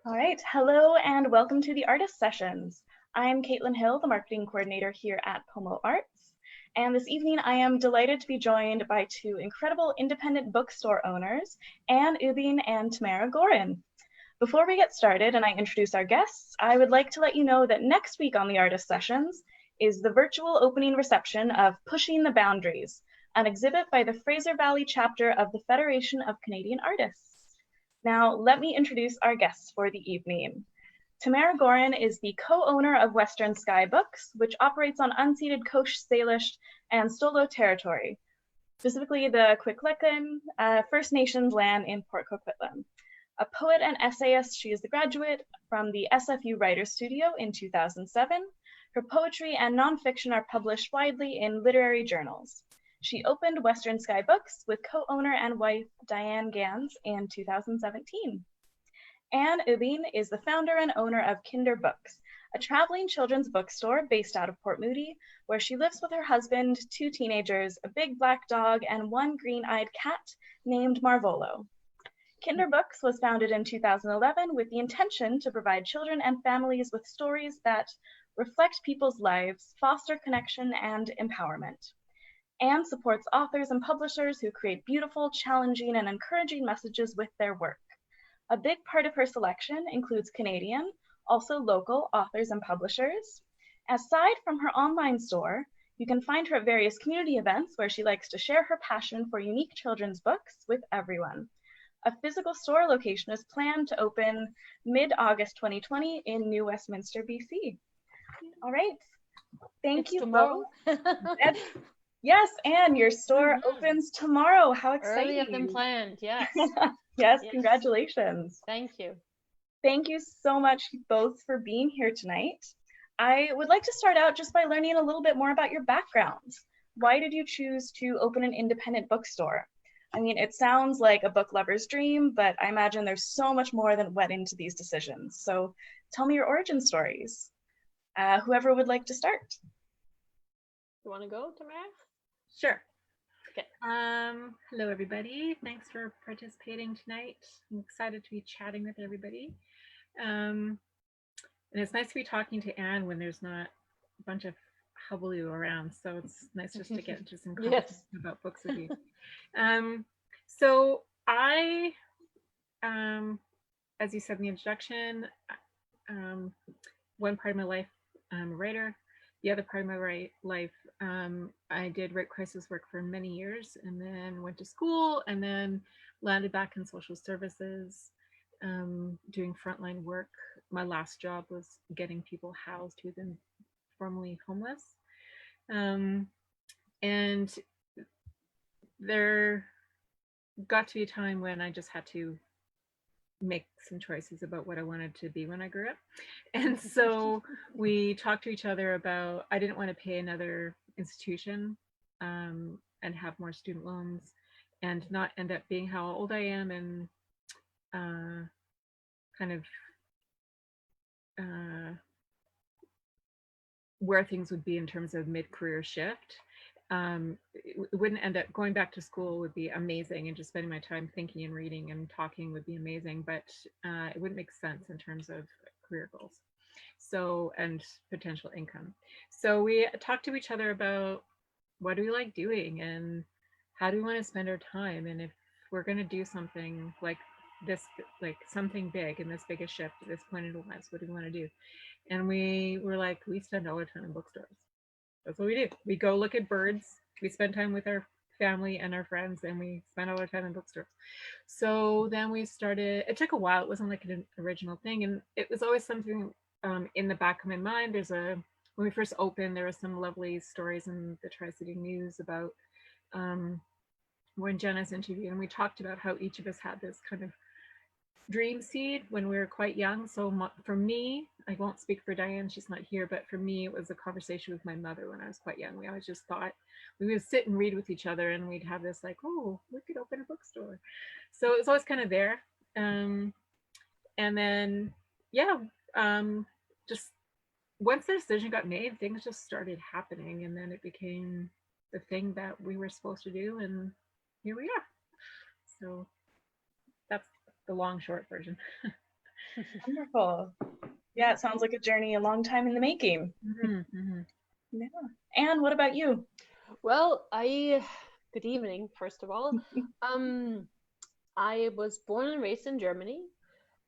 All right, hello and welcome to the Artist Sessions. I'm Caitlin Hill, the marketing coordinator here at Pomo Arts. And this evening I am delighted to be joined by two incredible independent bookstore owners, Anne Uebbing and Tamara Gorin. Before we get started and I introduce our guests, I would like to let you know that next week on the Artist Sessions is the virtual opening reception of Pushing the Boundaries, an exhibit by the Fraser Valley chapter of the Federation of Canadian Artists. Now, let me introduce our guests for the evening. Tamara Gorin is the co-owner of Western Sky Books, which operates on unceded Coast Salish and Stolo territory, specifically the Kwiklekan First Nations land in Port Coquitlam. A poet and essayist, she is the graduate from the SFU Writers Studio in 2007. Her poetry and nonfiction are published widely in literary journals. She opened Western Sky Books with co-owner and wife Diane Gans in 2017. Anne Uebbing is the founder and owner of Kinder Books, a traveling children's bookstore based out of Port Moody, where she lives with her husband, two teenagers, a big black dog, and one green-eyed cat named Marvolo. Kinder Books was founded in 2011 with the intention to provide children and families with stories that reflect people's lives, foster connection, and empowerment. Anne supports authors and publishers who create beautiful, challenging, and encouraging messages with their work. A big part of her selection includes Canadian, also local authors and publishers. Aside from her online store, you can find her at various community events where she likes to share her passion for unique children's books with everyone. A physical store location is planned to open mid-August 2020 in New Westminster, BC. All right, thank you both. Yes, Anne, your store opens tomorrow. How exciting. Earlier than planned, yes. Yes, congratulations. Thank you. Thank you so much both for being here tonight. I would like to start out just by learning a little bit more about your backgrounds. Why did you choose to open an independent bookstore? I mean, it sounds like a book lover's dream, but I imagine there's so much more that went into these decisions. So tell me your origin stories. Whoever would like to start. You want to go, Tamara? Sure. Okay. Hello, everybody. Thanks for participating tonight. I'm excited to be chatting with everybody. And it's nice to be talking to Anne when there's not a bunch of hullabaloo around. So it's nice just to get into some conversation about books with you. So I, as you said in the introduction, one part of my life, I'm a writer. The other part of my life, I did rape crisis work for many years and then went to school and then landed back in social services, doing frontline work. My last job was getting people housed who'd been formerly homeless. And there got to be a time when I just had to make some choices about what I wanted to be when I grew up. And so we talked to each other about, I didn't want to pay another institution and have more student loans and not end up being how old I am and kind of where things would be in terms of mid-career shift. It wouldn't end up going back to school would be amazing, and just spending my time thinking and reading and talking would be amazing, but it wouldn't make sense in terms of career goals and potential income. So we talked to each other about what do we like doing and how do we want to spend our time, and if we're going to do something like this, like something big and this big a shift at this point in our lives, what do we want to do? And we were like, we spend all our time in bookstores. That's what we do. We go look at birds. We spend time with our family and our friends, and we spend all our time in bookstores. So then we started, it took a while. It wasn't like an original thing. And it was always something in the back of my mind. When we first opened, there were some lovely stories in the Tri-City News about when Jenna's interviewed, and we talked about how each of us had this kind of dream seed when we were quite young. So for me, I won't speak for Diane, she's not here, but for me, it was a conversation with my mother when I was quite young. We always just thought we would sit and read with each other, and we'd have this like, oh, we could open a bookstore. So it was always kind of there. And then, just once the decision got made, things just started happening, and then it became the thing that we were supposed to do, and here we are. So that's the long short version. Wonderful. Yeah, it sounds like a journey a long time in the making. Yeah. And what about you? Well, good evening, first of all. I was born and raised in Germany,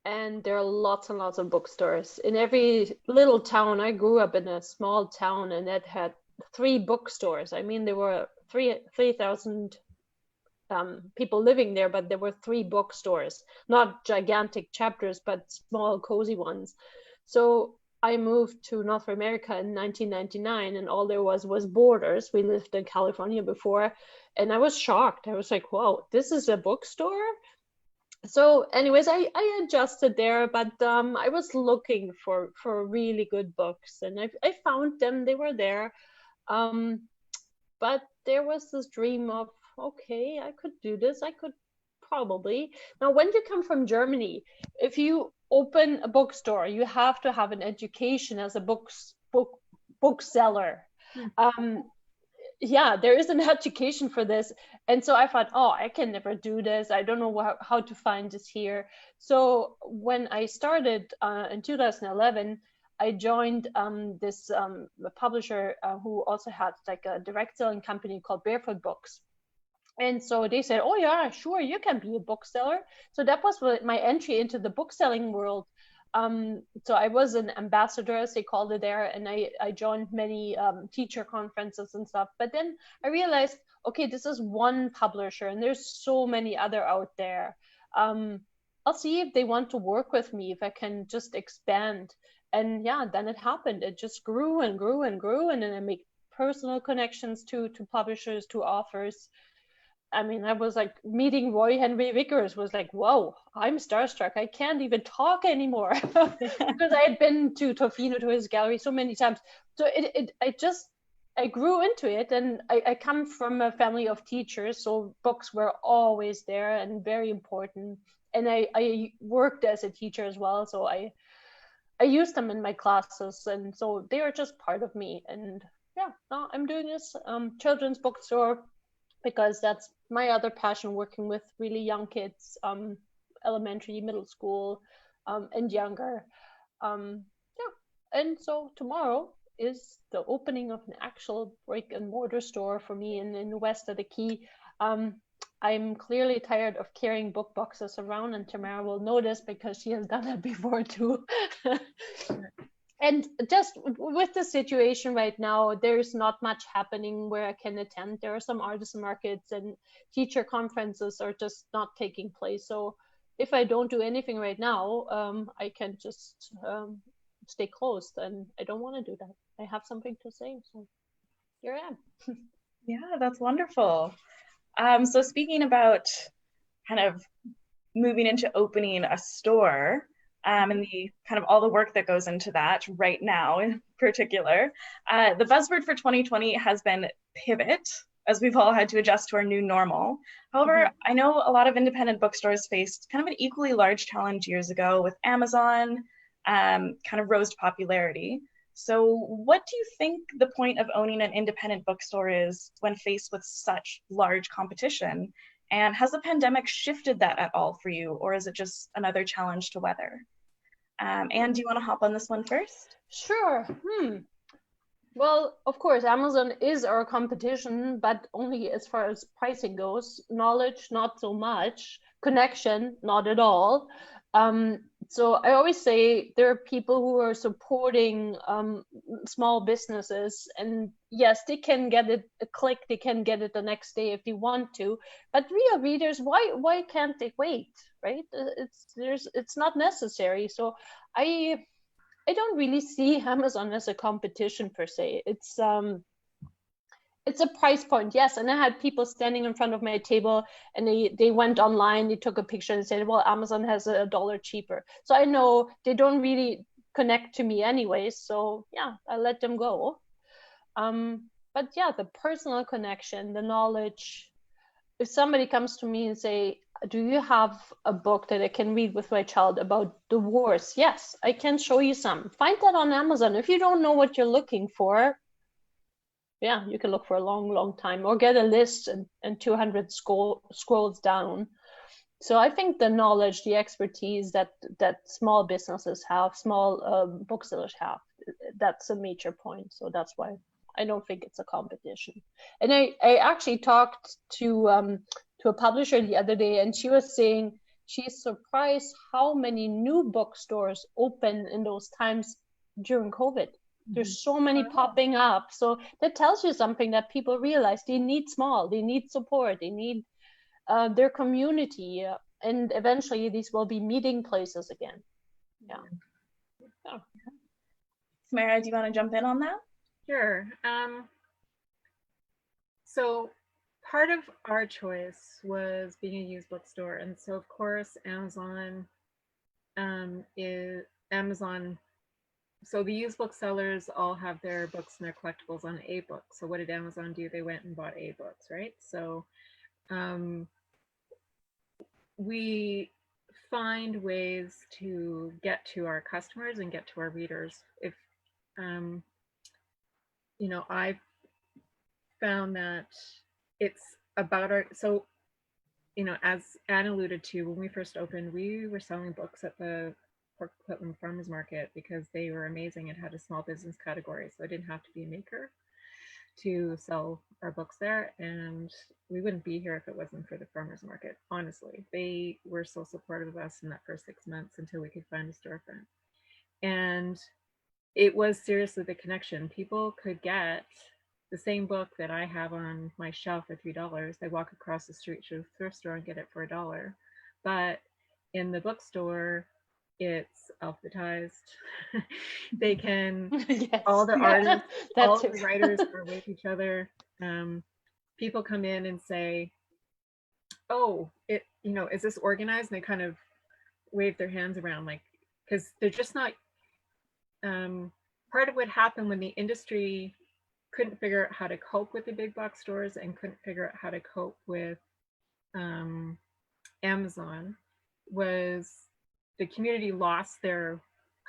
and there are lots and lots of bookstores. In every little town, I grew up in a small town, and it had 3 bookstores. I mean, there were 3,000 people living there, but there were 3 bookstores, not gigantic chapters, but small, cozy ones. So I moved to North America in 1999, and all there was Borders. We lived in California before, and I was shocked. I was like, "Whoa, this is a bookstore?" So, anyways, I adjusted there, but I was looking for really good books, and I found them. They were there, but there was this dream of, okay, I could do this. I could probably. Now, when you come from Germany, if you open a bookstore, you have to have an education as a bookseller. Yeah, there is an education for this. And so I thought, oh, I can never do this. I don't know how to find this here. So when I started in 2011, I joined this publisher who also had like a direct selling company called Barefoot Books. And so they said, oh yeah, sure, you can be a bookseller. So that was my entry into the bookselling world. So I was an ambassador, as they called it there, and I joined many teacher conferences and stuff. But then I realized, okay, this is one publisher, and there's so many other out there. I'll see if they want to work with me, if I can just expand. And yeah, then it happened. It just grew and grew and grew, and then I make personal connections to publishers, to authors. I mean, I was like meeting Roy Henry Vickers was like, whoa, I'm starstruck. I can't even talk anymore because I had been to Tofino, to his gallery so many times. So I grew into it, and I come from a family of teachers. So books were always there and very important. And I worked as a teacher as well. So I used them in my classes. And so they are just part of me. And yeah, now I'm doing this children's bookstore, because that's my other passion, working with really young kids, elementary, middle school, and younger. Yeah, and so tomorrow is the opening of an actual brick and mortar store for me in the West of the Key. I'm clearly tired of carrying book boxes around, and Tamara will know this because she has done that before too. And just with the situation right now, there's not much happening where I can attend. There are some artist markets, and teacher conferences are just not taking place. So if I don't do anything right now, I can just stay closed, and I don't want to do that. I have something to say, so here I am. Yeah, that's wonderful. So speaking about kind of moving into opening a store, and the kind of all the work that goes into that right now in particular, the buzzword for 2020 has been pivot, as we've all had to adjust to our new normal. However, I know a lot of independent bookstores faced kind of an equally large challenge years ago with Amazon kind of rose to popularity. So what do you think the point of owning an independent bookstore is when faced with such large competition? And has the pandemic shifted that at all for you, or is it just another challenge to weather? Anne, do you want to hop on this one first? Sure. Well, of course, Amazon is our competition, but only as far as pricing goes. Knowledge, not so much. Connection, not at all. So I always say there are people who are supporting small businesses, and yes, they can get it a click, they can get it the next day if they want to. But real readers, why can't they wait? Right? It's not necessary. So I don't really see Amazon as a competition per se. It's a price point, yes. And I had people standing in front of my table, and they went online, they took a picture and said, well, Amazon has $1 cheaper. So I know they don't really connect to me anyway. So yeah, I let them go. But yeah, the personal connection, the knowledge. If somebody comes to me and say, do you have a book that I can read with my child about the wars? Yes, I can show you some. Find that on Amazon. If you don't know what you're looking for, yeah, you can look for a long, long time, or get a list and 200 scrolls down. So I think the knowledge, the expertise that small businesses have, small booksellers have, that's a major point. So that's why I don't think it's a competition. And I actually talked to a publisher the other day, and she was saying she's surprised how many new bookstores open in those times during COVID. There's so many popping up. So that tells you something, that people realize they need small, they need support, they need their community, and eventually these will be meeting places again. Yeah. Tamara, do you want to jump in on that? Sure. So part of our choice was being a used bookstore, and so of course Amazon is Amazon. So the used booksellers all have their books and their collectibles on a book. So what did Amazon do? They went and bought a books, right? So we find ways to get to our customers and get to our readers. If I've found that it's about our, so as Anne alluded to, when we first opened, we were selling books at the Port Coquitlam Farmers Market because they were amazing and had a small business category, so I didn't have to be a maker to sell our books there, and we wouldn't be here if it wasn't for the farmers market. Honestly, they were so supportive of us in that first 6 months until we could find a storefront. And it was seriously the connection. People could get the same book that I have on my shelf for $3. They walk across the street to a thrift store and get it for $1. But in the bookstore, it's alphabetized. They can, yes. all the artists, all the writers are with each other. People come in and say, oh, is this organized? And they kind of wave their hands around, like, because they're just not, part of what happened when the industry couldn't figure out how to cope with the big box stores and couldn't figure out how to cope with Amazon was the community lost their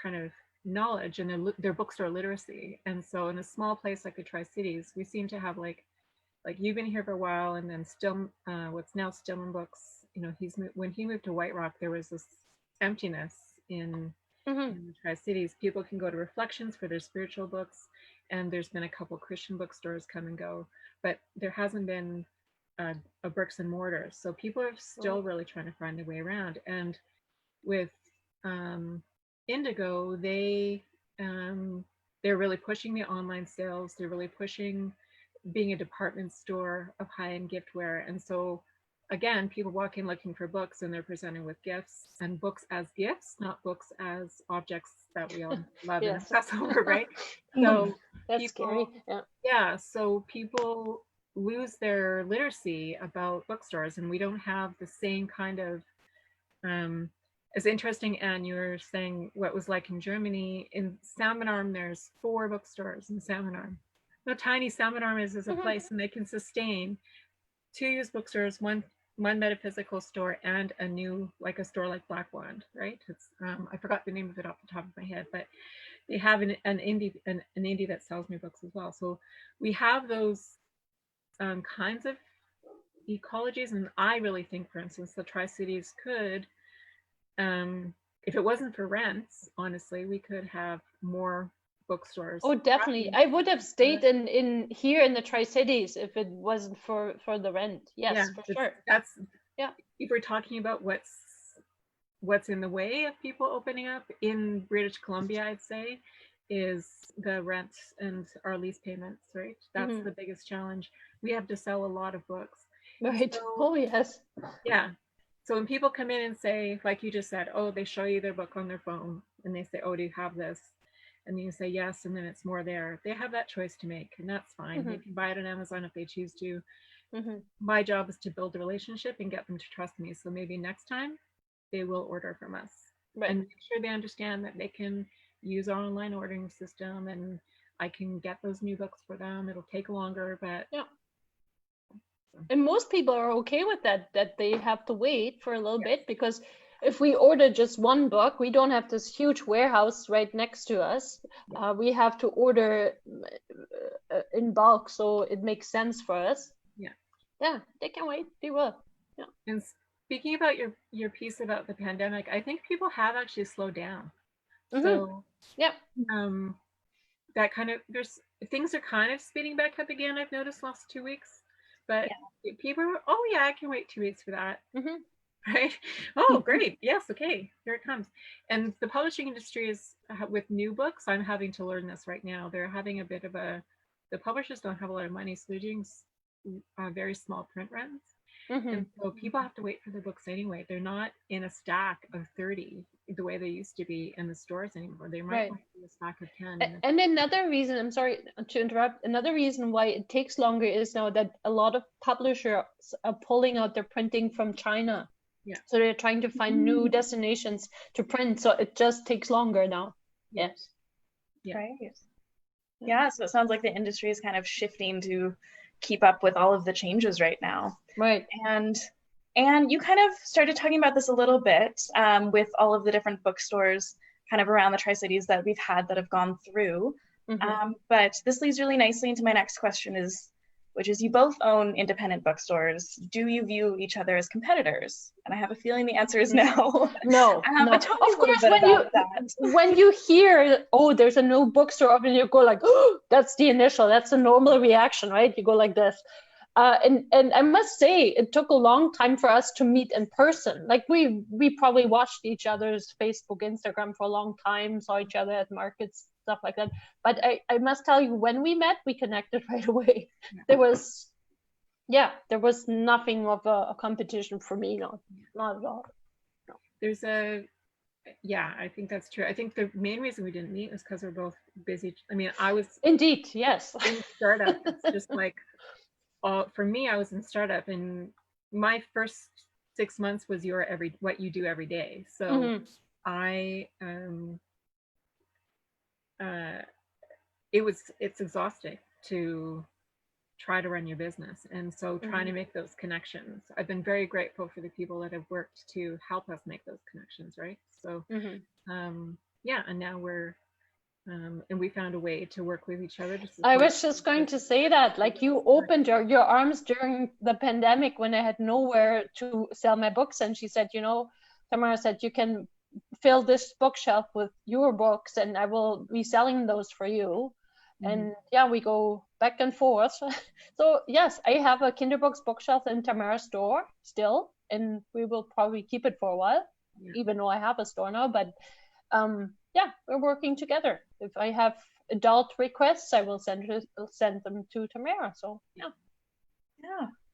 kind of knowledge and their bookstore literacy. And so in a small place like the Tri-Cities, we seem to have like you've been here for a while, and then what's now Stillman Books, when he moved to White Rock, there was this emptiness in the Tri-Cities. People can go to Reflections for their spiritual books, and there's been a couple Christian bookstores come and go, but there hasn't been a bricks and mortar. So people are still really trying to find their way around. And with Indigo, they're really pushing the online sales. They're really pushing being a department store of high-end giftware. And so again, people walk in looking for books, and they're presented with gifts, and books as gifts, not books as objects that we all love and obsess over, right? So that's scary. Yeah, so people lose their literacy about bookstores, and we don't have the same kind of it's interesting, Anne, you were saying what it was like in Germany. In Salmon Arm, there's 4 bookstores in Salmon Arm. How tiny Salmon Arm is as a place, and they can sustain 2 used bookstores, one metaphysical store, and a store like Black Wand, right? It's I forgot the name of it off the top of my head, but they have an indie that sells new books as well. So we have those kinds of ecologies, and I really think, for instance, the Tri-Cities could, if it wasn't for rents, honestly, we could have more bookstores. Oh, definitely. I would have stayed in here in the Tri-Cities if it wasn't for the rent. Yes, for sure. That's if we're talking about what's in the way of people opening up in British Columbia, I'd say, is the rents and our lease payments, right? That's the biggest challenge. We have to sell a lot of books. Right. So, yes. Yeah. So when people come in and say, like you just said, oh, they show you their book on their phone, and they say, oh, do you have this? And you say yes, and then it's more there. They have that choice to make, and that's fine. They can buy it on Amazon if they choose to. My job is to build a relationship and get them to trust me. So maybe next time they will order from us, and make sure they understand that they can use our online ordering system, and I can get those new books for them. It'll take longer, but and most people are okay with that they have to wait for a little bit, because if we order just one book, we don't have this huge warehouse right next to us. We have to order in bulk, so it makes sense for us. Yeah, they can wait. They will. speaking about your piece about the pandemic, I think people have actually slowed down. Mm-hmm. So yeah, that kind of, things are kind of speeding back up again. I've noticed last 2 weeks, but people are, oh yeah, I can wait 2 weeks for that. Mm-hmm. Right? Oh, great. Yes. Okay. Here it comes. And the publishing industry is, with new books, I'm having to learn this right now. They're having a bit of the publishers don't have a lot of money, so they're doing very small print runs. Mm-hmm. And so people have to wait for their books anyway. They're not in a stack of 30 the way they used to be in the stores anymore. They might want to be a stack of 10. And another reason, I'm sorry to interrupt, another reason why it takes longer is now that a lot of publishers are pulling out their printing from China. Yeah. So they're trying to find new destinations to print. So it just takes longer now. Yes. Yeah. Right. Yeah. So it sounds like the industry is kind of shifting to keep up with all of the changes right now. Right. And you kind of started talking about this a little bit with all of the different bookstores kind of around the Tri-Cities that we've had that have gone through. Mm-hmm. But this leads really nicely into my next question, which is you both own independent bookstores. Do you view each other as competitors? And I have a feeling the answer is no. No. But tell me of course, when you hear, oh, there's a new bookstore open, you go like, oh, that's the initial, that's the normal reaction, right? You go like this. And I must say, it took a long time for us to meet in person. Like we probably watched each other's Facebook, Instagram for a long time, saw each other at markets, stuff like that. But I must tell you, when we met, we connected right away. There was nothing of a competition for me, not at all. No. There's I think that's true. I think the main reason we didn't meet was because we're both busy. I mean, I was indeed, yes, in startup. It's just like, for me, I was in startup, and my first 6 months was what you do every day. So it's exhausting to try to run your business, and so trying to make those connections. I've been very grateful for the people that have worked to help us make those connections, right? So and now we're and we found a way to work with each other. I was just going to say that, like, you opened your arms during the pandemic when I had nowhere to sell my books, and she said, Tamara said, you can fill this bookshelf with your books and I will be selling those for you. And we go back and forth. So yes, I have a Kinderbooks bookshelf in Tamara's store still, and we will probably keep it for a while, even though I have a store now. But we're working together. If I have adult requests, I will send them to Tamara. So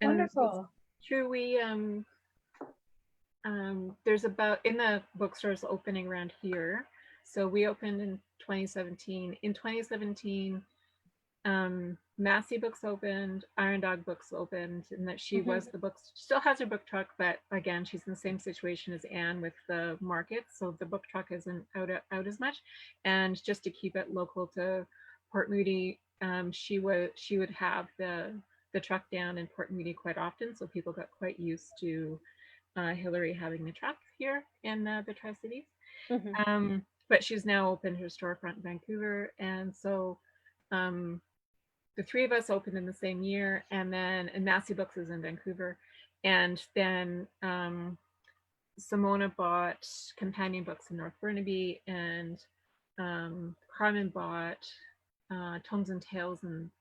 wonderful. True. We there's about, in the bookstores opening around here. So we opened in 2017. In 2017, Massey Books opened, Iron Dog Books opened, and that she was the books, still has her book truck, but again, she's in the same situation as Anne with the market. So the book truck isn't out as much. And just to keep it local to Port Moody, she would have the truck down in Port Moody quite often. So people got quite used to Hillary having the truck here in the Tri-Cities. But she's now opened her storefront in Vancouver. And so the three of us opened in the same year, and Massey Books is in Vancouver. And then Simona bought Companion Books in North Burnaby, and Carmen bought Tomes and Tales in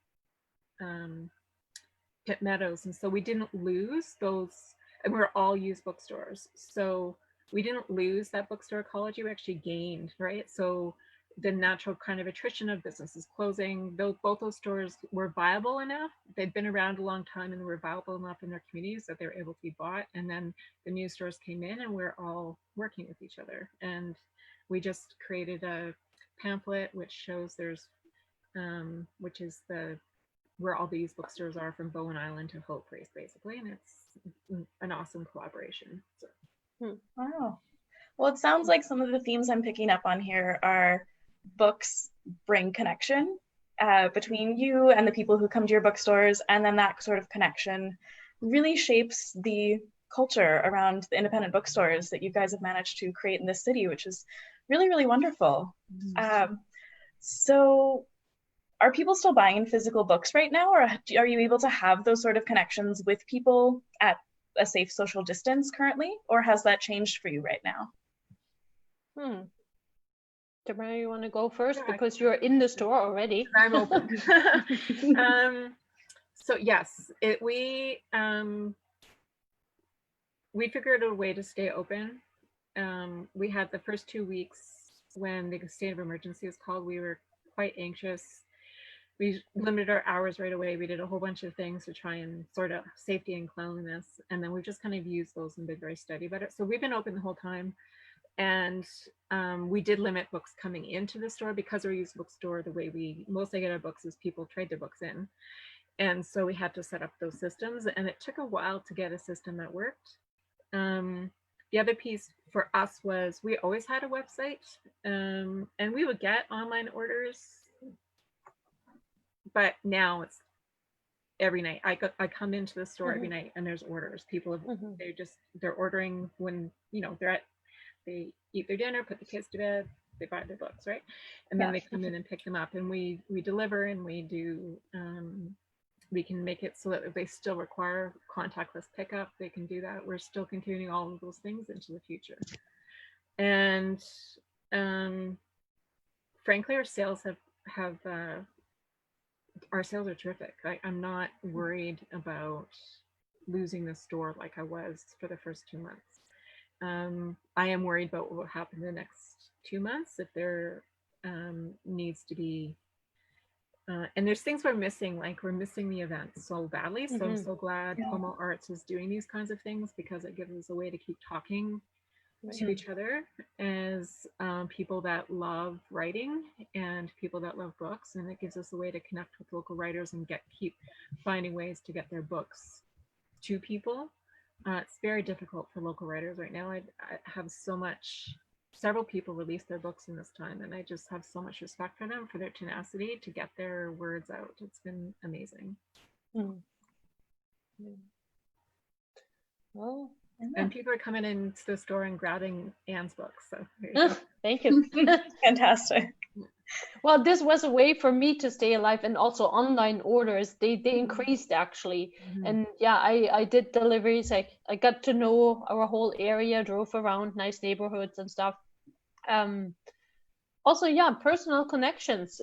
Pitt Meadows. And so we didn't lose those, and we're all used bookstores. So we didn't lose that bookstore ecology, we actually gained, right? So the natural kind of attrition of businesses closing, both those stores were viable enough. They'd been around a long time and were viable enough in their communities that they were able to be bought. And then the new stores came in, and we're all working with each other. And we just created a pamphlet which shows there's, which is where all these bookstores are from Bowen Island to Hope Place, basically. And it's an awesome collaboration. So. Wow. Well, it sounds like some of the themes I'm picking up on here are books bring connection between you and the people who come to your bookstores, and then that sort of connection really shapes the culture around the independent bookstores that you guys have managed to create in this city, which is really, really wonderful. So are people still buying physical books right now, or are you able to have those sort of connections with people at a safe social distance currently, or has that changed for you right now? Tamara, you want to go first because you're in the store already? I'm open. So yes, we figured out a way to stay open. We had the first 2 weeks when the state of emergency was called, we were quite anxious. We limited our hours right away. We did a whole bunch of things to try and sort out safety and cleanliness. And then we've just kind of used those and been very steady about it. So we've been open the whole time. And we did limit books coming into the store because we're a used bookstore. The way we mostly get our books is people trade their books in. And so we had to set up those systems. And it took a while to get a system that worked. The other piece for us was we always had a website, and we would get online orders, but now it's every night. I come into the store every night and there's orders. People have, they're ordering when, you know, they eat their dinner, put the kids to bed, they buy their books, right? And then they come in and pick them up, and we deliver, and we do we can make it so that if they still require contactless pickup, they can do that. We're still continuing all of those things into the future. And frankly, our sales our sales are terrific. I'm not worried about losing the store like I was for the first 2 months. I am worried about what will happen in the next 2 months if there needs to be and there's things we're missing, like we're missing the events so badly. So I'm so glad Pomo Arts is doing these kinds of things, because it gives us a way to keep talking to each other as people that love writing and people that love books, and it gives us a way to connect with local writers and keep finding ways to get their books to people. It's very difficult for local writers right now. I have several people released their books in this time, and I just have so much respect for them, for their tenacity to get their words out. It's been amazing. Well, and people are coming into the store and grabbing Anne's books. So there you thank you. Fantastic. Well, this was a way for me to stay alive, and also online orders, they increased actually. And yeah, I did deliveries. I got to know our whole area, drove around nice neighborhoods and stuff. Also, yeah, personal connections.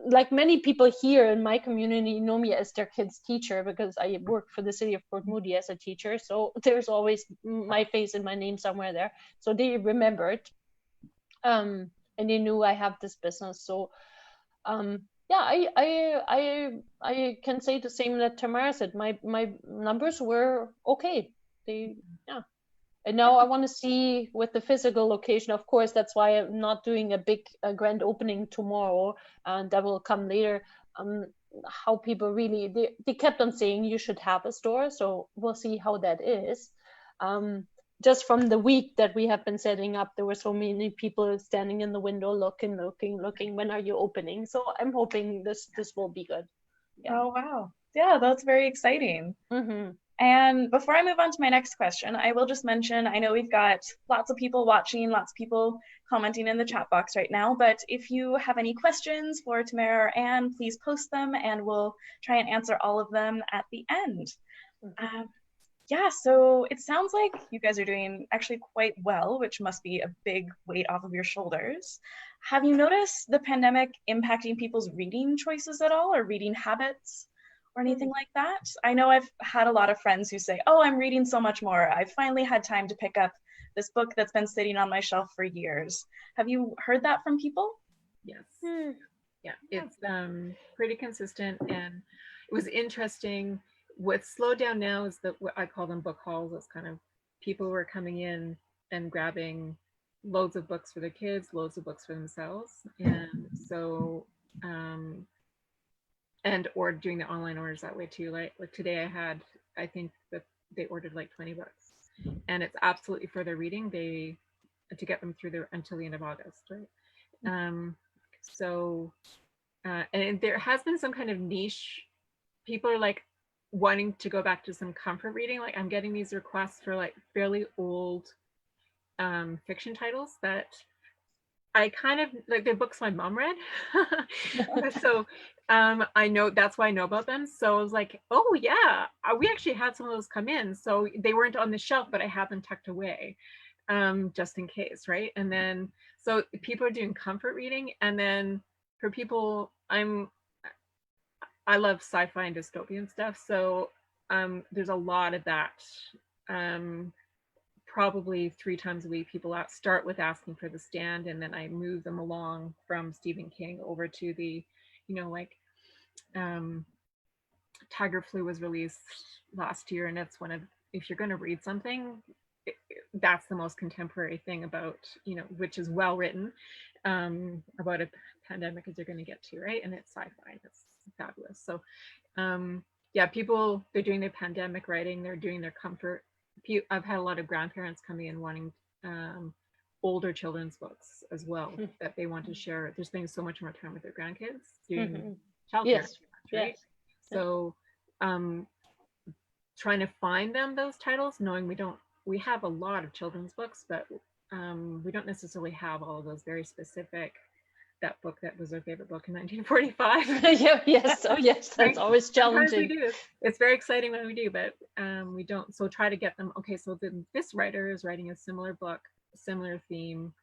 Like many people here in my community know me as their kids' teacher, because I work for the city of Port Moody as a teacher. So there's always my face and my name somewhere there. So they remembered, and they knew I have this business. So yeah, I can say the same that Tamara said. My numbers were okay. And now I want to see with the physical location. Of course, that's why I'm not doing a big grand opening tomorrow, and that will come later. How people really, they kept on saying you should have a store, so we'll see how that is. Just from the week that we have been setting up, there were so many people standing in the window looking. When are you opening? So I'm hoping this will be good. Yeah. Oh wow! Yeah, that's very exciting. And before I move on to my next question, I will just mention, I know we've got lots of people watching, lots of people commenting in the chat box right now, but if you have any questions for Tamara or Anne, please post them and we'll try and answer all of them at the end. Yeah, so it sounds like you guys are doing actually quite well, which must be a big weight off of your shoulders. Have you noticed the pandemic impacting people's reading choices at all, or reading habits? Or anything like that? I know I've had a lot of friends who say, oh, I'm reading so much more. I've finally had time to pick up this book that's been sitting on my shelf for years. Have you heard that from people? Yes. Yeah, it's pretty consistent, and it was interesting. What's slowed down now is what I call them book hauls. It's kind of people who are coming in and grabbing loads of books for their kids, loads of books for themselves. And so or doing the online orders that way too. Like today I think that they ordered like 20 books, and it's absolutely for their reading, to get them through until the end of August, right? And there has been some kind of niche. People are like wanting to go back to some comfort reading. Like I'm getting these requests for like fairly old fiction titles that I kind of like the books my mom read. So I know that's why I know about them. So I was like, oh yeah, we actually had some of those come in. So they weren't on the shelf, but I had them tucked away just in case, right? And then so people are doing comfort reading, and then for people, I love sci-fi and dystopian stuff. So there's a lot of that. Um, Probably 3 times a week, people start with asking for The Stand, and then I move them along from Stephen King over to the, like um, Tiger Flu was released last year, and it's one of, if you're going to read something, that's the most contemporary thing about, which is well written about a pandemic as you're going to get to, right? And it's sci-fi, and it's fabulous. So yeah, people, they're doing their pandemic writing, they're doing their comfort. I've had a lot of grandparents coming in wanting older children's books as well that they want to share. They're spending so much more time with their grandkids doing childcare, Yes. right? Yes. So trying to find them those titles, knowing we have a lot of children's books, but we don't necessarily have all of those very specific. That book that was our favorite book in 1945. Yeah, yes. Oh, yes. That's always challenging. We do. It's very exciting when we do, but we don't. So try to get them. Okay, so then this writer is writing a similar book, similar theme,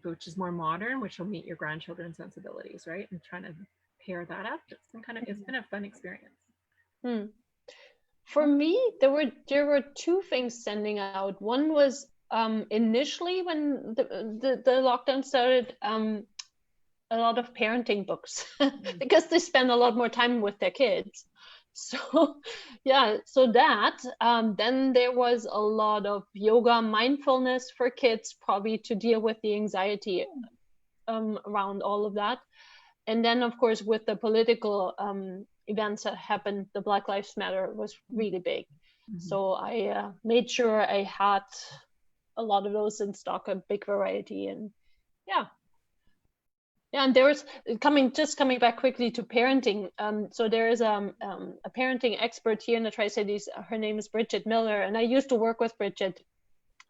which is more modern, which will meet your grandchildren's sensibilities, right? And trying to pair that up. It's been a fun experience. For me, there were two things standing out. One was initially when the lockdown started, a lot of parenting books because they spend a lot more time with their kids. So yeah, so that then there was a lot of yoga, mindfulness for kids, probably to deal with the anxiety around all of that. And then of course with the political events that happened, the Black Lives Matter was really big. So I made sure I had a lot of those in stock, a big variety. And yeah, and there was coming back quickly to parenting. So there is a parenting expert here in the Tri-Cities. Her name is Bridget Miller, and I used to work with Bridget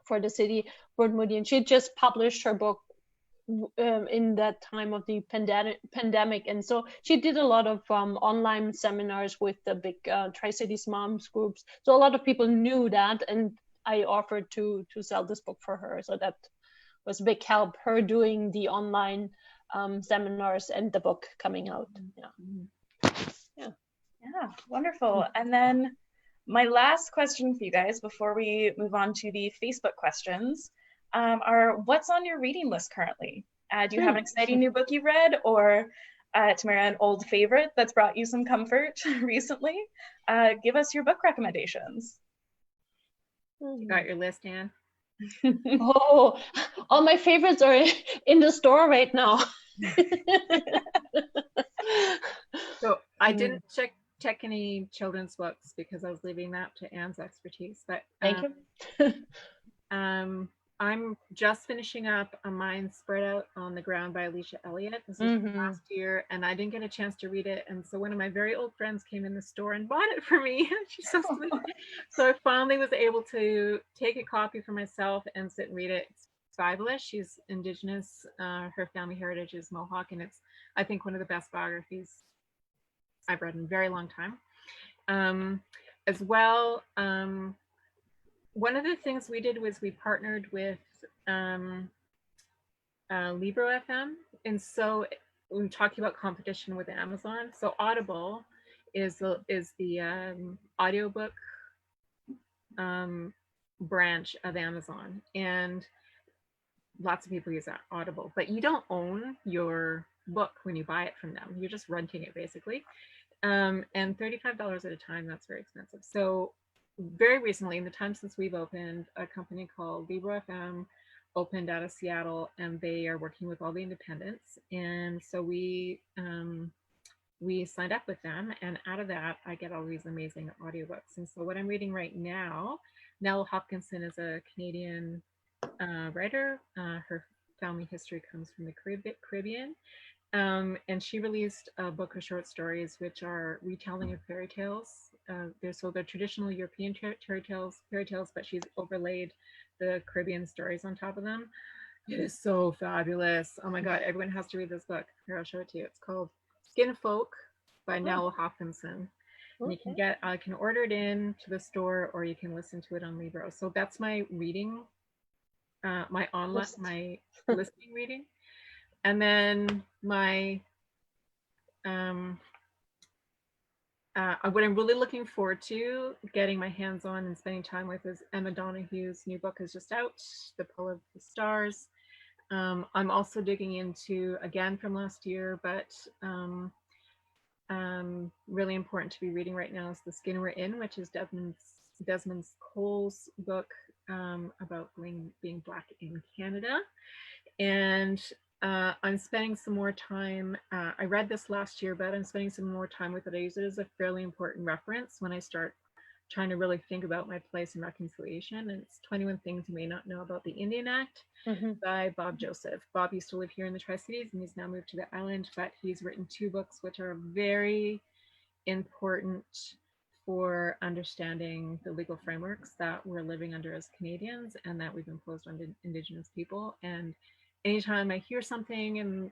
for the city Board Moody, and she just published her book in that time of the pandemic, and so she did a lot of online seminars with the big Tri-Cities moms groups. So a lot of people knew that, and I offered to sell this book for her. So that was a big help, her doing the online seminars and the book coming out. Yeah, wonderful. And then my last question for you guys before we move on to the Facebook questions are, what's on your reading list currently? Do you have an exciting new book you've read, or Tamara, an old favorite that's brought you some comfort recently? Give us your book recommendations. You got your list, Anne? Oh, all my favorites are in the store right now. So I didn't check any children's books because I was leaving that to Anne's expertise. But thank you. I'm just finishing up a Mind Spread Out on the Ground by Alicia Elliott. This was last year, and I didn't get a chance to read it. And so one of my very old friends came in the store and bought it for me. She's so sweet. So I finally was able to take a copy for myself and sit and read it. It's fabulous. She's Indigenous. Her family heritage is Mohawk, and it's, I think, one of the best biographies I've read in a very long time. As well, one of the things we did was we partnered with Libro FM, and so we're talking about competition with Amazon. So Audible is the audiobook branch of Amazon, and lots of people use that Audible, but you don't own your book when you buy it from them. You're just renting it basically, and $35 at a time, that's very expensive. So very recently, in the time since we've opened, a company called Libro FM opened out of Seattle, and they are working with all the independents. And so we signed up with them, and out of that, I get all these amazing audiobooks. And so what I'm reading right now, Nell Hopkinson is a Canadian writer. Her family history comes from the Caribbean. And she released a book of short stories, which are retelling of fairy tales. They're traditional European fairy tales, but she's overlaid the Caribbean stories on top of them. It is so fabulous. Oh my God, everyone has to read this book. Here, I'll show it to you. It's called Skin Folk by Nell Hopkinson. And you can Okay. I can order it in to the store, or you can listen to it on Libro. So that's my reading, my online, List. my listening reading. And then my, what I'm really looking forward to getting my hands on and spending time with is Emma Donohue's new book is just out, The Pull of the Stars. I'm also digging into, again from last year, but really important to be reading right now is The Skin We're In, which is Desmond Cole's book about being Black in Canada. And I'm spending some more time, I read this last year, but I'm spending some more time with it. I use it as a fairly important reference when I start trying to really think about my place in reconciliation. And it's 21 Things You May Not Know About the Indian Act by Bob Joseph. Bob used to live here in the Tri-Cities and he's now moved to the island, but he's written 2 books which are very important for understanding the legal frameworks that we're living under as Canadians and that we've imposed on Indigenous people. And anytime I hear something and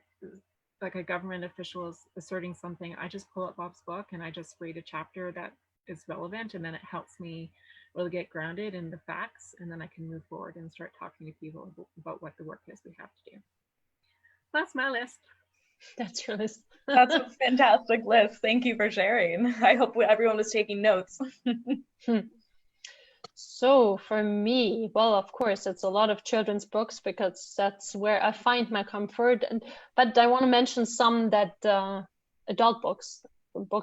like a government official is asserting something, I just pull up Bob's book and I just read a chapter that is relevant, and then it helps me really get grounded in the facts, and then I can move forward and start talking to people about what the work is we have to do. That's my list. That's your list. That's a fantastic list. Thank you for sharing. I hope everyone was taking notes. So for me, well, of course, it's a lot of children's books because that's where I find my comfort. But I want to mention some that adult books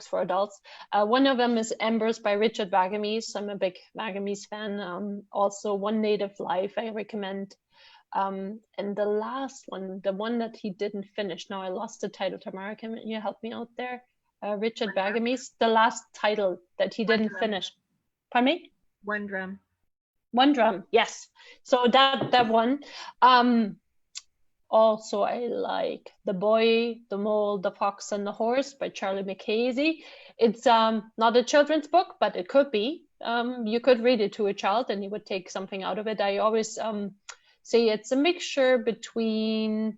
for adults. One of them is Embers by Richard Wagamese. I'm a big Wagamese fan. Also, One Native Life I recommend. And the last one, the one that he didn't finish, now I lost the title. Tamara, can you help me out there? Richard Wagamese, the last title that he didn't finish. Pardon me? One Drum. One Drum, yes. So that one. Also, I like The Boy, the Mole, the Fox, and the Horse by Charlie Mackesy. It's not a children's book, but it could be. You could read it to a child and you would take something out of it. I always say it's a mixture between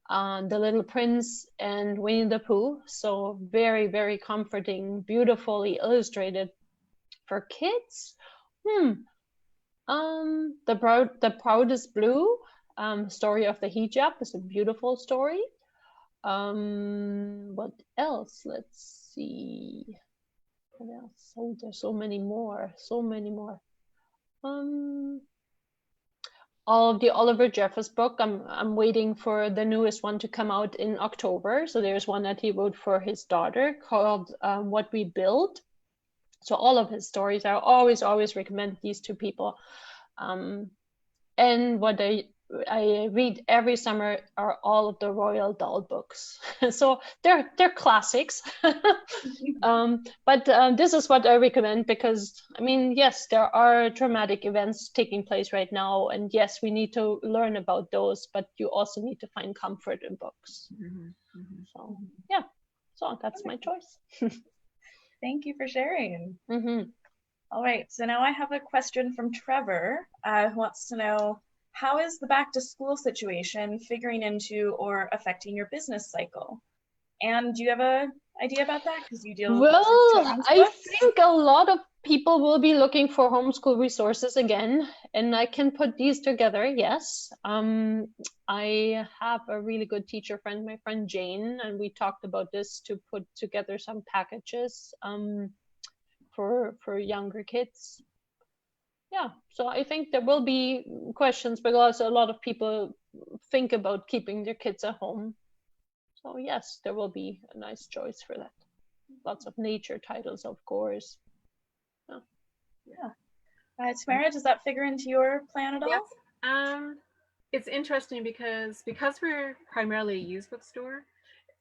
The Little Prince and Winnie the Pooh. So very, very comforting, beautifully illustrated for kids. The Proudest Blue, Story of the Hijab is a beautiful story. What else? Let's see. What else? Oh, there's so many more. All of the Oliver Jeffers book. I'm waiting for the newest one to come out in October. So there's one that he wrote for his daughter called What We Build. So all of his stories, I always recommend these to people. And what I read every summer are all of the Roald Dahl books. So they're classics. But this is what I recommend because, I mean, yes, there are traumatic events taking place right now. And yes, we need to learn about those, but you also need to find comfort in books. So, yeah, so that's my choice. Thank you for sharing. All right, so now I have a question from Trevor who wants to know, how is the back to school situation figuring into or affecting your business cycle? And do you have an idea about that? Because you deal with children's I books. think a lot of people will be looking for homeschool resources again, and I can put these together, yes. I have a really good teacher friend, my friend Jane, and we talked about this to put together some packages for younger kids. Yeah, so I think there will be questions because a lot of people think about keeping their kids at home. So yes, there will be a nice choice for that. Lots of nature titles, of course. Tamara, does that figure into your plan at all? Yes. It's interesting because we're primarily a used bookstore.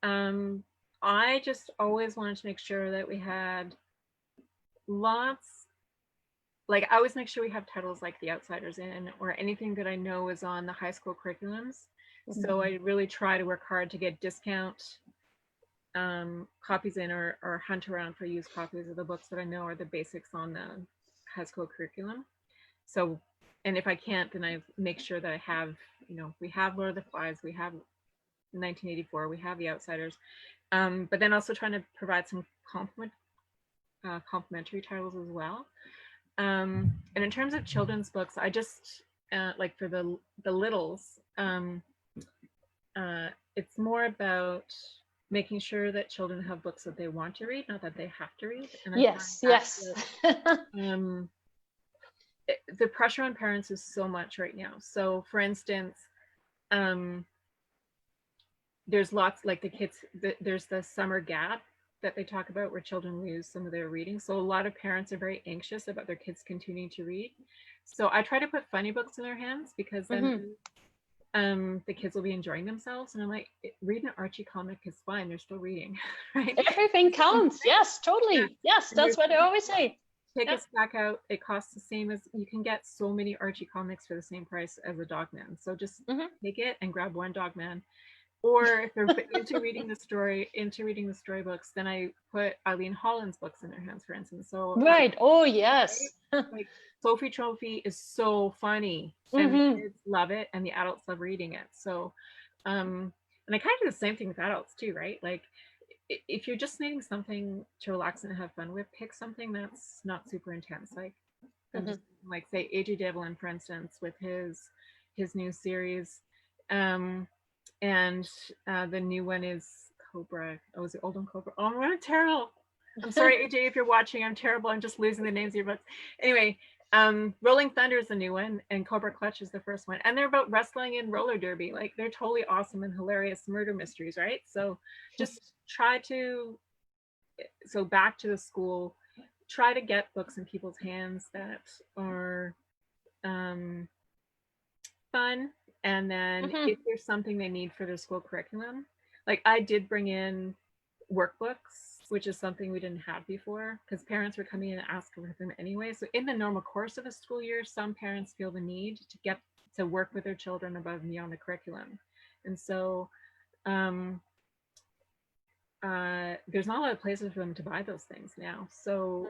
I just always wanted to make sure that we had lots. Like, I always make sure we have titles like The Outsiders In or anything that I know is on the high school curriculums. So I really try to work hard to get discount copies in or hunt around for used copies of the books that I know are the basics on the high school curriculum. So and if I can't, then I make sure that I have, you know, we have Lord of the Flies, we have 1984, we have The Outsiders, but then also trying to provide some complementary titles as well. And in terms of children's books, I just like for the littles, it's more about making sure that children have books that they want to read, not that they have to read. And yes, yes. The pressure on parents is so much right now. So for instance, there's lots, like the kids, there's the summer gap that they talk about where children lose some of their reading. So a lot of parents are very anxious about their kids continuing to read. So I try to put funny books in their hands, because then the kids will be enjoying themselves. And I'm like, reading an Archie comic is fine. They're still reading, right? Everything counts. Yes, totally. Yeah. Yes, that's what I always say. Tickets back out. It costs the same as, you can get so many Archie comics for the same price as a Dogman. So just take it and grab one Dogman. Or if they're into reading the storybooks, then I put Eileen Holland's books in their hands, for instance. So right. Oh yes. Like Sophie Trophy is so funny, and the kids love it, and the adults love reading it. So, and I kind of do the same thing with adults too, right? Like, if you're just needing something to relax and have fun with, pick something that's not super intense. Like, just, like say AJ Devlin, for instance, with his new series. And the new one is Cobra. Oh, is it Old and Cobra? Oh, I'm terrible. I'm sorry, AJ, if you're watching. I'm terrible. I'm just losing the names of your books. Anyway, Rolling Thunder is the new one, and Cobra Clutch is the first one. And they're about wrestling and roller derby. Like, they're totally awesome and hilarious murder mysteries, right? So just try to, so back to the school, try to get books in people's hands that are fun. And then if there's something they need for their school curriculum, like I did bring in workbooks, which is something we didn't have before, because parents were coming in and asking for them anyway. So in the normal course of a school year, some parents feel the need to get to work with their children above and beyond the curriculum. And so there's not a lot of places for them to buy those things now. So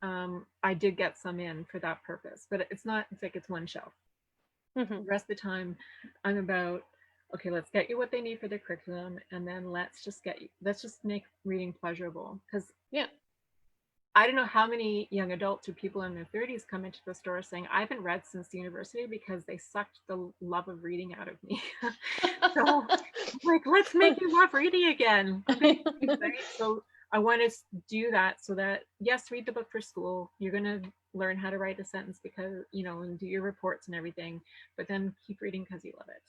I did get some in for that purpose, but it's not, it's like it's one shelf. The rest of the time I'm about, okay, let's get you what they need for their curriculum, and then let's just make reading pleasurable. Because I don't know how many young adults or people in their 30s come into the store saying, I haven't read since university because they sucked the love of reading out of me. So like, let's make you love reading again. Right? So I want to do that so that, yes, read the book for school. You're going to learn how to write a sentence, because, you know, and do your reports and everything, but then keep reading because you love it.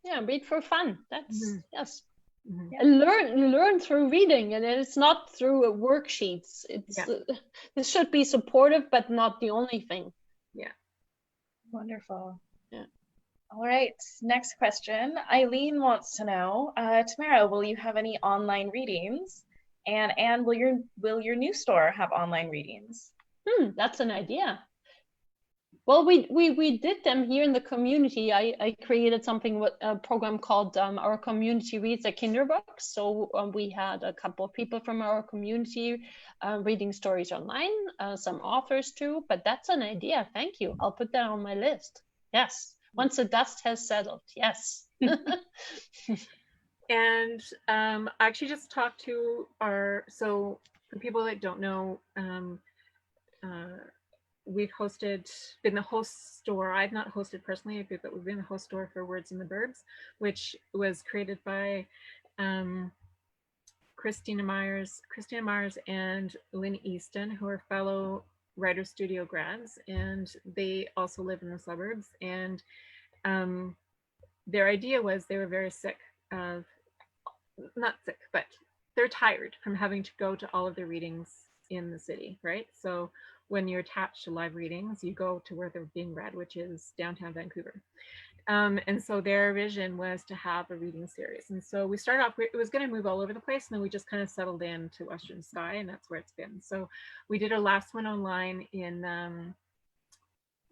Yeah, read for fun. That's yes. And learn through reading, and it's not through worksheets. It's this should be supportive, but not the only thing. Yeah. Wonderful. Yeah. All right, next question. Eileen wants to know, Tamara, will you have any online readings? And will your new store have online readings? That's an idea. Well, we did them here in the community. I created something with a program called Our Community Reads a Kinderbook. So we had a couple of people from our community reading stories online, some authors too. But that's an idea. Thank you. I'll put that on my list. Yes, once the dust has settled. Yes. And I actually just talked to so for people that don't know, we've been the host store. I've not hosted personally, but we've been the host store for Words in the Burbs, which was created by Christina Myers and Lynn Easton, who are fellow Writer Studio grads, and they also live in the suburbs. And their idea was they were very sick of, not sick, but they're tired from having to go to all of the readings in the city, right? So when you're attached to live readings, you go to where they're being read, which is downtown Vancouver. And so their vision was to have a reading series. And so we started off, it was going to move all over the place, and then we just kind of settled in to Western Sky, and that's where it's been. So we did our last one online in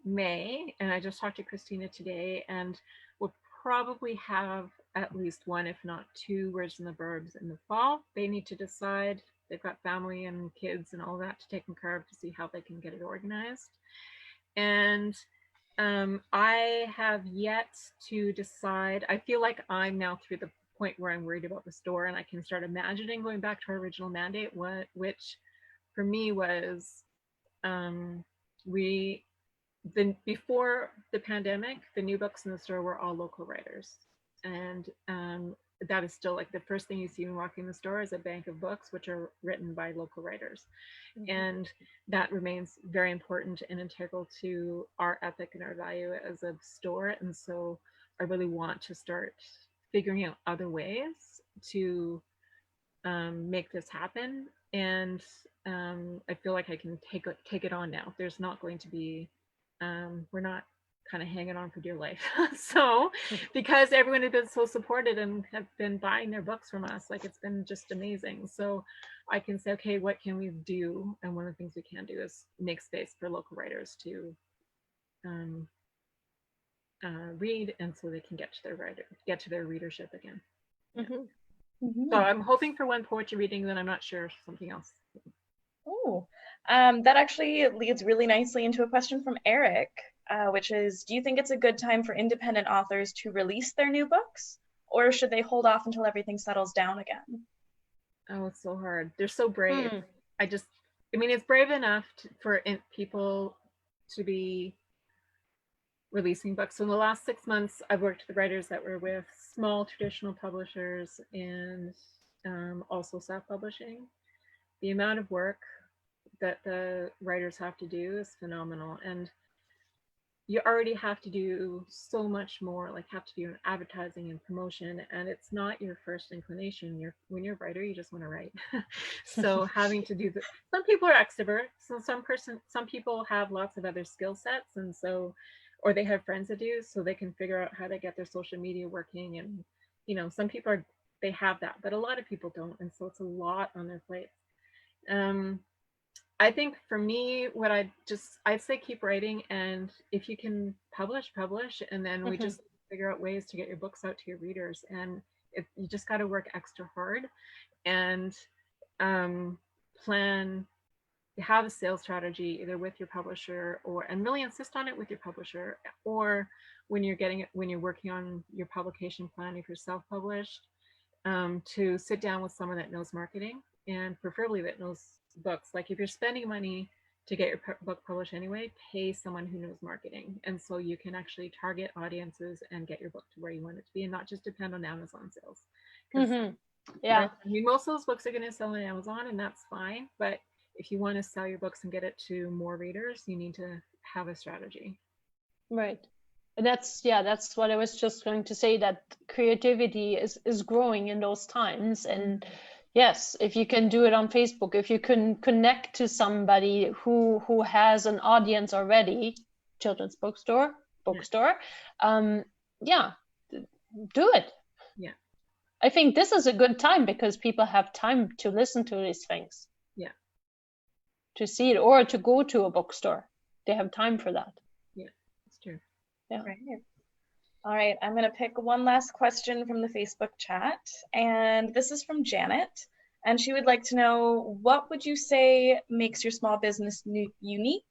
May, and I just talked to Christina today, and we'll probably have at least one, if not two, Words in the Burbs in the fall. They need to decide. They've got family and kids and all that to take care of, to see how they can get it organized. And I have yet to decide. I feel like I'm now through the point where I'm worried about the store, and I can start imagining going back to our original mandate, which for me was we before the pandemic, the new books in the store were all local writers, and that is still like the first thing you see when walking the store is a bank of books which are written by local writers. And that remains very important and integral to our ethic and our value as a store. And so I really want to start figuring out other ways to make this happen. And I feel like I can take it on now. There's not going to be, we're not kind of hanging on for dear life. So because everyone has been so supported and have been buying their books from us, like it's been just amazing. So I can say, okay, what can we do? And one of the things we can do is make space for local writers to read, and so they can get to their readership again. So I'm hoping for one poetry reading, then I'm not sure something else. Oh, that actually leads really nicely into a question from Eric, which is, do you think it's a good time for independent authors to release their new books, or should they hold off until everything settles down again? Oh, it's so hard. They're so brave. I mean, it's brave enough for people to be releasing books. So in the last 6 months, I've worked with writers that were with small traditional publishers and also self-publishing. The amount of work that the writers have to do is phenomenal. And you already have to do so much more, like have to do advertising and promotion, and it's not your first inclination. When you're a writer, you just want to write. So having to do some people are extroverts, so some people have lots of other skill sets, and so, or they have friends that do, so they can figure out how to get their social media working. And some people they have that, but a lot of people don't, and so it's a lot on their plate. I think for me, I'd say keep writing, and if you can publish, and then we just figure out ways to get your books out to your readers. And you just got to work extra hard and have a sales strategy either with your publisher and really insist on it with your publisher, or when you're working on your publication plan, if you're self-published, to sit down with someone that knows marketing, and preferably that knows books. Like if you're spending money to get your book published anyway, pay someone who knows marketing, and so you can actually target audiences and get your book to where you want it to be, and not just depend on Amazon sales. I mean, most of those books are going to sell on Amazon, and that's fine, but if you want to sell your books and get it to more readers, you need to have a strategy. Right. And that's what I was just going to say, that creativity is growing in those times. And yes, if you can do it on Facebook, if you can connect to somebody who has an audience already, children's bookstore, do it. Yeah. I think this is a good time because people have time to listen to these things. Yeah. To see it, or to go to a bookstore. They have time for that. Yeah, that's true. Yeah. Right. All right, I'm going to pick one last question from the Facebook chat, and this is from Janet, and she would like to know, what would you say makes your small business unique,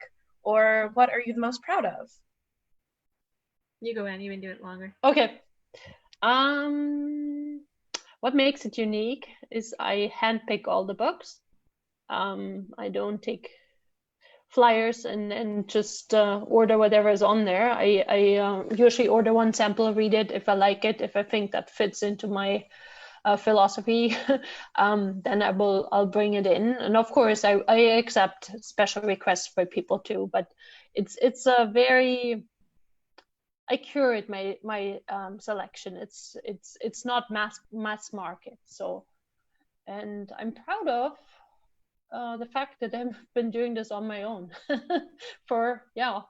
or what are you the most proud of? You go, Anne, you've been doing it longer. Okay. What makes it unique is I handpick all the books. I don't take flyers and just order whatever is on there. I usually order one sample, read it. If I like it, if I think that fits into my philosophy, then I'll bring it in. And of course, I accept special requests for people too. But it's a very, I curate my selection. It's not mass market. So, and I'm proud of the fact that I've been doing this on my own for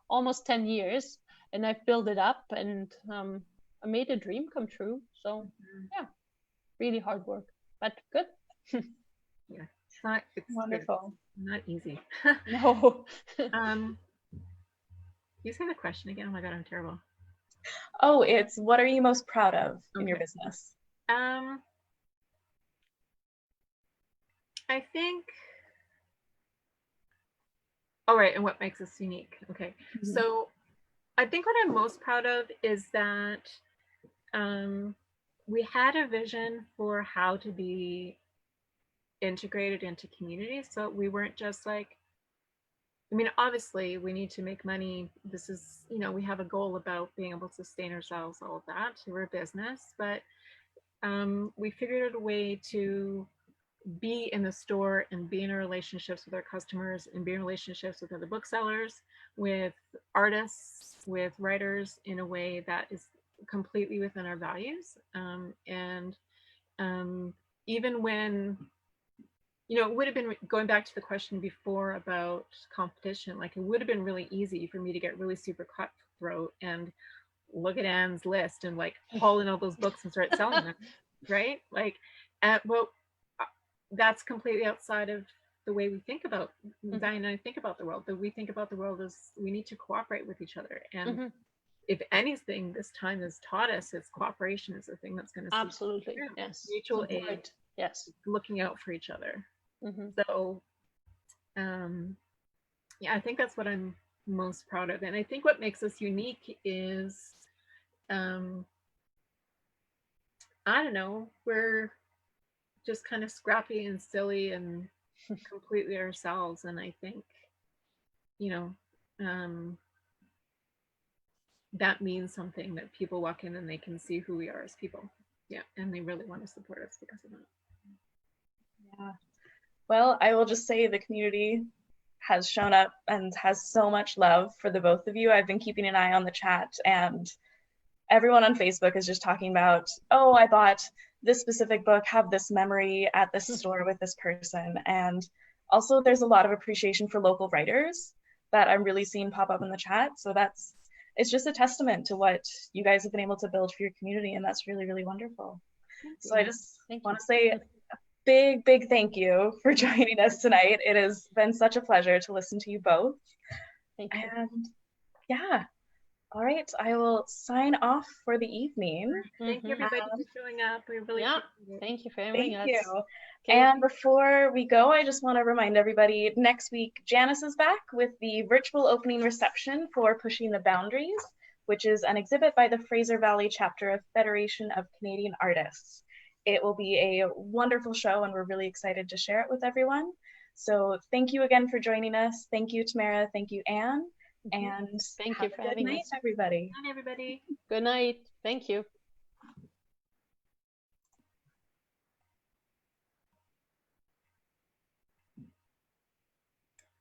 almost 10 years, and I've built it up, and I made a dream come true. So really hard work, but good. Yeah, it's wonderful. Not easy. No. You say the question again. Oh my God, I'm terrible. Oh, it's, what are you most proud of in your business? I think, all right, and what makes us unique? Okay, so I think what I'm most proud of is that we had a vision for how to be integrated into communities. So we weren't just like, I mean, obviously we need to make money. This is, we have a goal about being able to sustain ourselves, all of that. We're a business, but we figured out a way to be in the store and be in our relationships with our customers and be in relationships with other booksellers, with artists, with writers in a way that is completely within our values. And even when, it would have been going back to the question before about competition, like it would have been really easy for me to get really super cutthroat and look at Anne's list and like haul in all those books and start selling them, right? Like, well, that's completely outside of the way we think about, Diane and I think about the world. That we think about the world as we need to cooperate with each other. And if anything, this time has taught us is cooperation is the thing that's going to absolutely, yes, mutual aid, yes, looking out for each other. So, yeah, I think that's what I'm most proud of. And I think what makes us unique is, I don't know, we're just kind of scrappy and silly and completely ourselves. And I think, that means something, that people walk in and they can see who we are as people. Yeah. And they really want to support us because of that. Yeah. Well, I will just say the community has shown up and has so much love for the both of you. I've been keeping an eye on the chat, and everyone on Facebook is just talking about, oh, I bought this specific book, have this memory at this store with this person. And also there's a lot of appreciation for local writers that I'm really seeing pop up in the chat. So it's just a testament to what you guys have been able to build for your community. And that's really, really wonderful. So I just want to say a big thank you for joining us tonight. It has been such a pleasure to listen to you both. Thank you. And yeah. All right, I will sign off for the evening. Thank you, everybody, for showing up. We really appreciate it. Thank you for having us. Thank you. Okay. And before we go, I just want to remind everybody, next week, Janice is back with the virtual opening reception for Pushing the Boundaries, which is an exhibit by the Fraser Valley chapter of Federation of Canadian Artists. It will be a wonderful show, and we're really excited to share it with everyone. So thank you again for joining us. Thank you, Tamara. Thank you, Anne. And thank you for having us. Everybody. Good night, everybody. Good night. Thank you.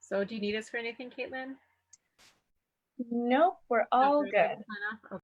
So do you need us for anything, Caitlin? Nope, we're all good.